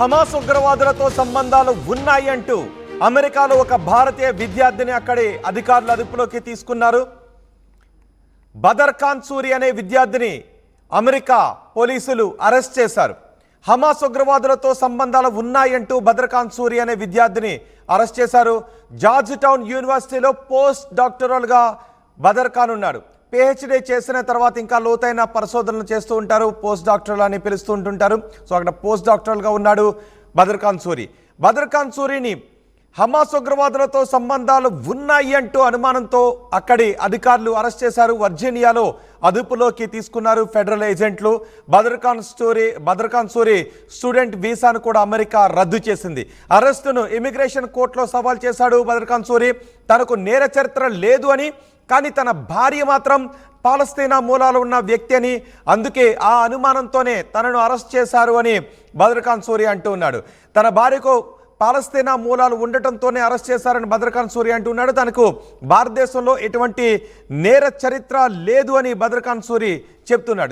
Hamas ఉగ్రవాదులతో సంబంధాలు ఉన్నాయి అంటూ అమెరికాలో ఒక భారతీయ విద్యార్థిని అక్కడి అధికారులు అదుపులోకి తీసుకున్నారు. బదర్ ఖాన్ సూరి అనే విద్యార్థిని అమెరికా పోలీసులు అరెస్ట్ చేశారు. హమాస్ ఉగ్రవాదులతో సంబంధాలు ఉన్నాయంటూ బదర్ ఖాన్ సూరి అనే విద్యార్థిని అరెస్ట్ చేశారు. జార్జ్ టౌన్ యూనివర్సిటీలో పోస్ట్ డాక్టరల్గా బదర్ ఖాన్ ఉన్నాడు. పిహెచ్డీ చేసిన తర్వాత ఇంకా లోతైన పరిశోధనలు చేస్తూ ఉంటారు. పోస్ట్ డాక్టరల్ అని పిలుస్తూ ఉంటుంటారు. సో అక్కడ పోస్ట్ డాక్టరల్గా ఉన్నాడు బదర్ ఖాన్ సూరి. బదర్ ఖాన్ సూరిని హమాస్ ఉగ్రవాదులతో సంబంధాలు ఉన్నాయి అంటూ అనుమానంతో అక్కడి అధికారులు అరెస్ట్ చేశారు. వర్జీనియాలో అదుపులోకి తీసుకున్నారు ఫెడరల్ ఏజెంట్లు. బదర్ ఖాన్ సూరి స్టూడెంట్ వీసాను కూడా అమెరికా రద్దు చేసింది. అరెస్టును ఇమిగ్రేషన్ కోర్టులో సవాల్ చేశాడు బదర్ ఖాన్ సూరి. తనకు నేర చరిత్ర లేదు అని, కానీ తన భార్య మాత్రం పాలస్తీనా మూలాలు ఉన్న వ్యక్తి అని, అందుకే ఆ అనుమానంతోనే తనను అరెస్ట్ చేశారు అని బదర్ ఖాన్ సూరి అంటూ ఉన్నాడు. తన భార్యకు పాలస్తీనా మూలాలు ఉండటంతోనే అరెస్ట్ చేశారని బదర్ ఖాన్ సూరి అంటున్నాడు. తనకు భారతదేశంలో ఎటువంటి నేర చరిత్ర లేదు అని బదర్ ఖాన్ సూరి చెప్తున్నాడు.